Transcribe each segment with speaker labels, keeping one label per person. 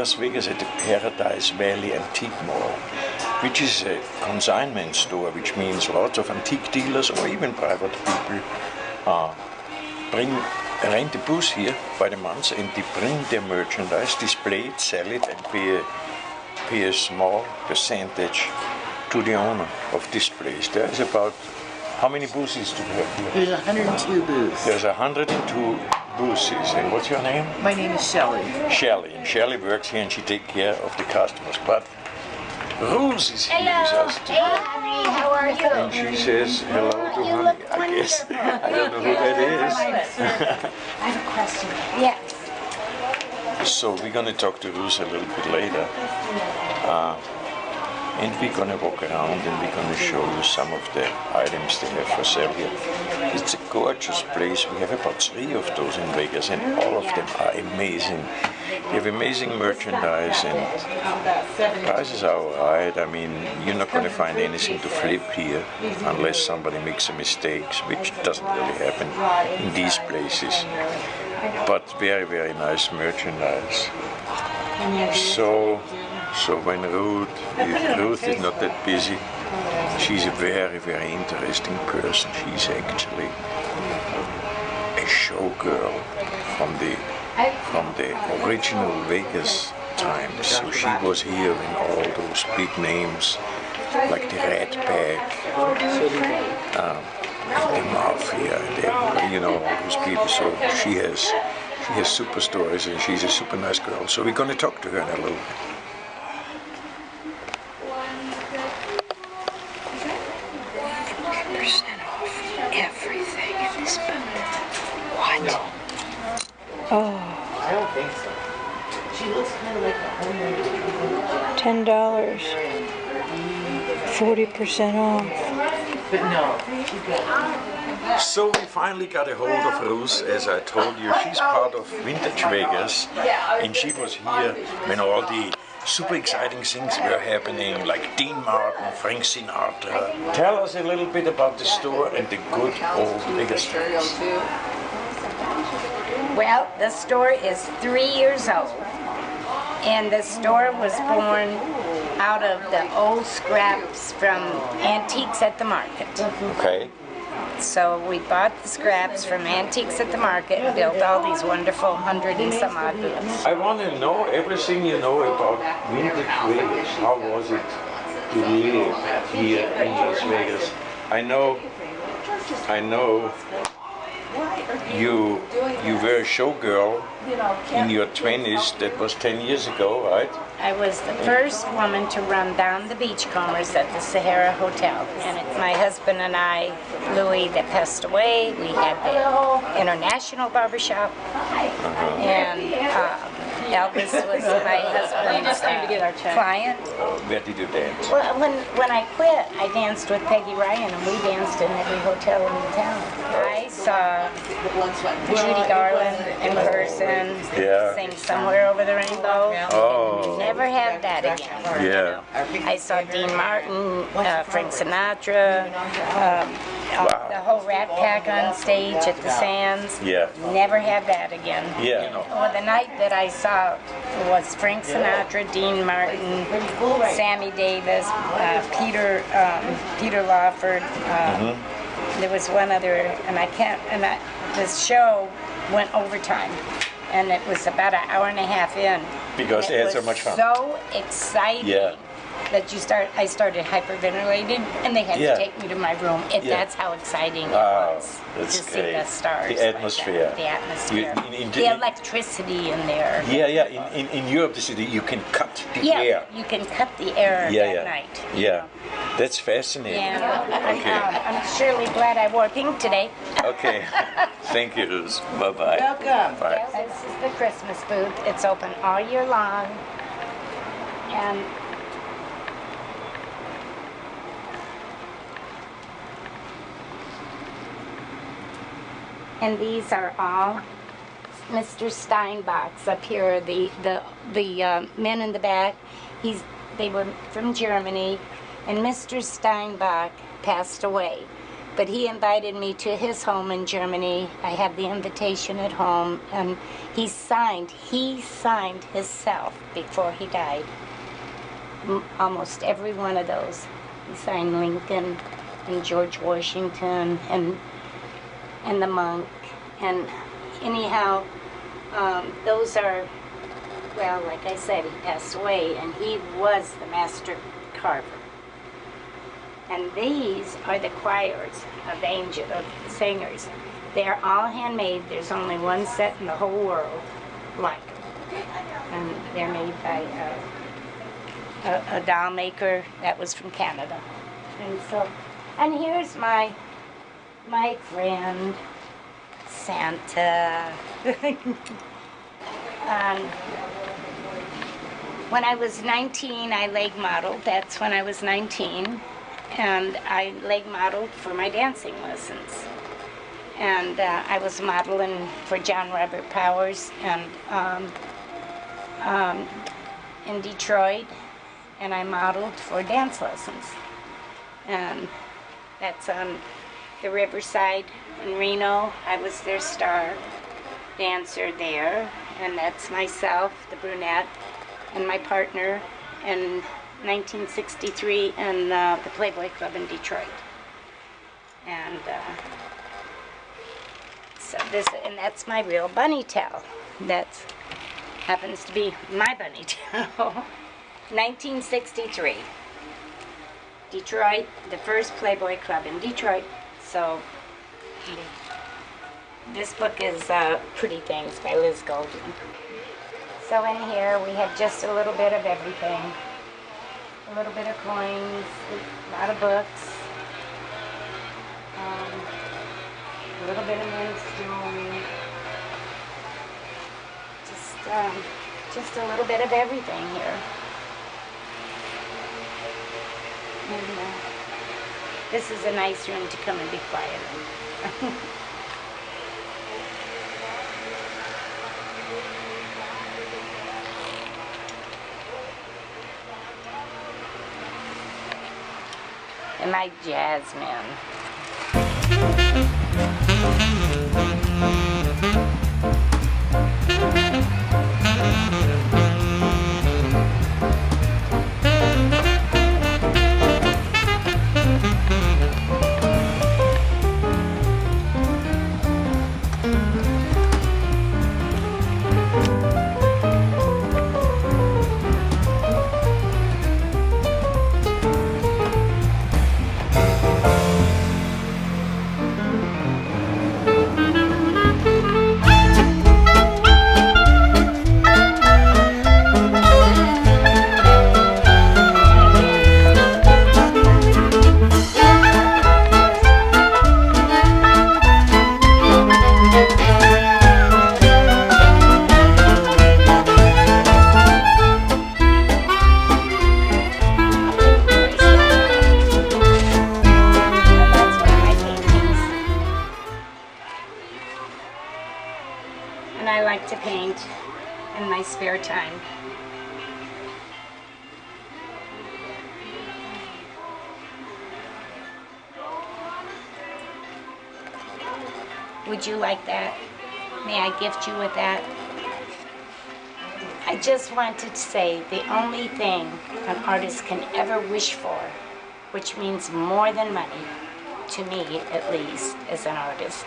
Speaker 1: Las Vegas at the Paradise Valley Antique Mall, which is a consignment store, which means lots of antique dealers or even private people rent the booth here by the month, and they bring their merchandise, display it, sell it, and pay a small percentage to the owner of this place. There is about, how many booths do we have here?
Speaker 2: There's 102 booths.
Speaker 1: There's 102 booths. And what's your name?
Speaker 2: My name is Shelley.
Speaker 1: Shelley. And Shelley works here and she takes care of the customers. But Rose is here with us today.
Speaker 3: Hey, honey, how are you?
Speaker 1: And she says hello to honey, I guess. I don't know who that is.
Speaker 3: I have a question. Yeah.
Speaker 1: So we're going to talk to Rose a little bit later. And we're going to walk around and we're going to show you some of the items they have for sale here. It's a gorgeous place. We have about 3 of those in Vegas, and all of them are amazing. They have amazing merchandise, and prices are alright. I mean, you're not going to find anything to flip here unless somebody makes a mistake, which doesn't really happen in these places. But very, very nice merchandise. So when Ruth is not that busy, she's a very, very interesting person. She's actually a showgirl from the original Vegas times. So she was here when all those big names like the Rat Pack, the Mafia, you know, all those people. So she has super stories, and she's a super nice girl. So we're going to talk to her in a little bit.
Speaker 3: Everything in this booth. What?
Speaker 2: No.
Speaker 4: Oh.
Speaker 2: I don't think so. She looks kind of like the
Speaker 4: $10. 40% off.
Speaker 2: But no.
Speaker 1: So we finally got a hold of Ruth, as I told you. She's part of Vintage Vegas, and she was here when all the super exciting things were happening, like Dean Martin, Frank Sinatra. Tell us a little bit about the store and the good old Vegas times.
Speaker 3: Well, the store is 3 years old, and the store was born out of the old scraps from Antiques at the Market.
Speaker 1: Okay.
Speaker 3: So we bought the scraps from Antiques at the Market and built all these wonderful 100 and some odd booths.
Speaker 1: I want to know everything you know about Vintage Vegas. How was it to live here in Las Vegas? I know you were a showgirl in your 20s. That was 10 years ago, right?
Speaker 3: I was the first woman to run down the beachcombers at the Sahara Hotel. And it's my husband and I, Louis, that passed away. We had the International Barbershop. And Elvis was my husband's client.
Speaker 1: Where did you dance?
Speaker 3: Well, when I quit, I danced with Peggy Ryan, and we danced in every hotel in the town. I saw Judy Garland in person, sing Somewhere Over the Rainbow.
Speaker 1: Oh.
Speaker 3: Never had that again.
Speaker 1: Yeah.
Speaker 3: I saw Dean Martin, Frank Sinatra, the whole Rat Pack on stage at the Sands.
Speaker 1: Yeah.
Speaker 3: Never had that again.
Speaker 1: Yeah.
Speaker 3: Well, the night that I saw was Frank Sinatra, Dean Martin, Sammy Davis, Peter Lawford. There was one other, and this show went overtime, and it was about an hour and a half in.
Speaker 1: Because they had so much fun.
Speaker 3: So exciting.
Speaker 1: Yeah.
Speaker 3: That I started hyperventilating, and they had to take me to my room. That's how exciting it was to see the stars.
Speaker 1: The atmosphere.
Speaker 3: Like the atmosphere. The electricity in there.
Speaker 1: Yeah. In Europe, the city, you can cut the air.
Speaker 3: You can cut the air that night.
Speaker 1: Yeah. That's fascinating.
Speaker 3: Yeah. I'm surely glad I wore pink today.
Speaker 1: Okay. Thank you. Bye-bye.
Speaker 2: Welcome.
Speaker 1: Bye.
Speaker 3: This is the Christmas booth. It's open all year long. And these are all Mr. Steinbach's up here. The men in the back. They were from Germany, and Mr. Steinbach passed away. But he invited me to his home in Germany. I have the invitation at home, and he signed himself before he died. Almost every one of those. He signed Lincoln and George Washington and the monk. And anyhow, those are, well, like I said, he passed away, and he was the master carver. And these are the choirs of singers. They are all handmade. There's only one set in the whole world like them. And they're made by a doll maker that was from Canada. And here's my friend Santa. When I was 19, I leg modeled. That's when I was 19. And I leg modeled for my dancing lessons. And I was modeling for John Robert Powers and in Detroit, and I modeled for dance lessons. And that's on the Riverside in Reno. I was their star dancer there, and that's myself, the brunette, and my partner in 1963 in the Playboy Club in Detroit. And so that's my real bunny tail. That happens to be my bunny tail. 1963. Detroit, the first Playboy Club in Detroit. So this book is Pretty Things by Liz Golden. So in here we have just a little bit of everything. A little bit of coins, a lot of books, a little bit of men's jewelry, just a little bit of everything here. And this is a nice room to come and be quiet in. And my Jasmine. And I like to paint in my spare time. Would you like that? May I gift you with that? I just wanted to say the only thing an artist can ever wish for, which means more than money, to me at least, as an artist,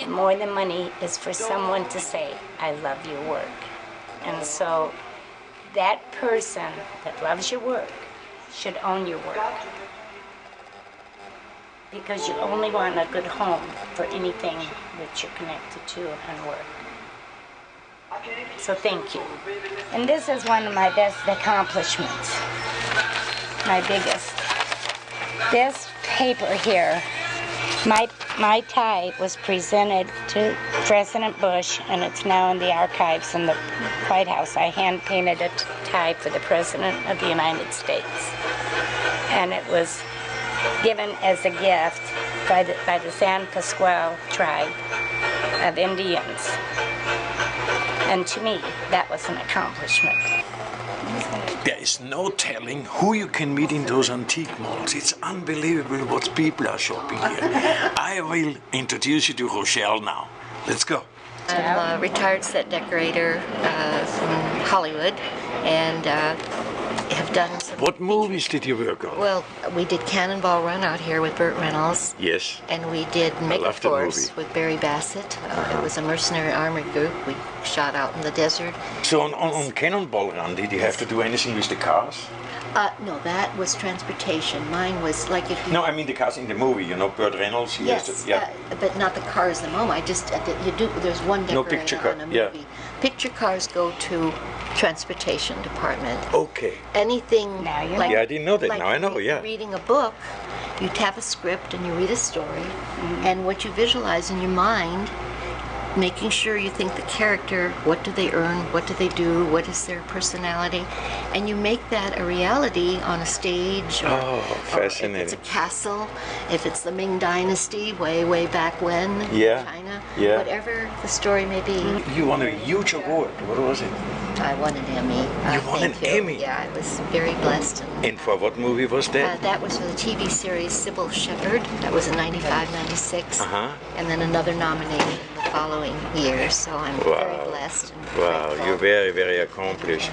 Speaker 3: more than money, is for someone to say, I love your work. And so that person that loves your work should own your work, because you only want a good home for anything that you're connected to and work. So thank you. And this is one of my best accomplishments, my biggest. This paper here, my tie was presented to President Bush, and it's now in the archives in the White House. I hand-painted a tie for the President of the United States. And it was given as a gift by the San Pasqual tribe of Indians. And to me, that was an accomplishment. I'm just going to
Speaker 1: There is no telling who you can meet in those antique malls. It's unbelievable what people are shopping here. I will introduce you to Rochelle now. Let's go.
Speaker 5: I'm a retired set decorator from Hollywood, and have done some.
Speaker 1: What movies did you work on?
Speaker 5: Well, we did Cannonball Run out here with Burt Reynolds.
Speaker 1: Yes.
Speaker 5: And we did
Speaker 1: love that
Speaker 5: Megaforce
Speaker 1: movie.
Speaker 5: with Barry Bassett. It was a mercenary armored group. We shot out in the desert.
Speaker 1: So on Cannonball Run, did you have to do anything with the cars?
Speaker 5: No, that was transportation. Mine was like if you.
Speaker 1: No, I mean the cars in the movie. You know, Burt Reynolds. He has
Speaker 5: Yes,
Speaker 1: to, yeah.
Speaker 5: but not the cars. The moment I just you do. There's one
Speaker 1: No
Speaker 5: decorator
Speaker 1: picture car,
Speaker 5: on a
Speaker 1: yeah.
Speaker 5: movie. Picture cars go to transportation department.
Speaker 1: Okay.
Speaker 5: Anything
Speaker 3: Now you
Speaker 5: like
Speaker 1: Yeah, I didn't know that.
Speaker 5: like
Speaker 1: Now I know, yeah.
Speaker 5: reading a book, you have a script and you read a story, and what you visualize in your mind, making sure you think the character, what do they earn, what do they do, what is their personality, and you make that a reality on a stage, or,
Speaker 1: Oh,
Speaker 5: or if
Speaker 1: fascinating.
Speaker 5: it's a castle, if it's the Ming Dynasty, way back when,
Speaker 1: Yeah,
Speaker 5: China,
Speaker 1: yeah.
Speaker 5: whatever the story may be.
Speaker 1: You won a huge award. What was it?
Speaker 5: I won an Emmy.
Speaker 1: You won
Speaker 5: thank
Speaker 1: an
Speaker 5: you.
Speaker 1: Emmy?
Speaker 5: Yeah, I was very blessed.
Speaker 1: And for what movie was that?
Speaker 5: That was for the TV series Sybil Shepherd. That was in 95, 96.
Speaker 1: Uh-huh.
Speaker 5: And then another nomination the following year. So I'm very blessed. And
Speaker 1: Wow,
Speaker 5: grateful.
Speaker 1: you're very, very accomplished.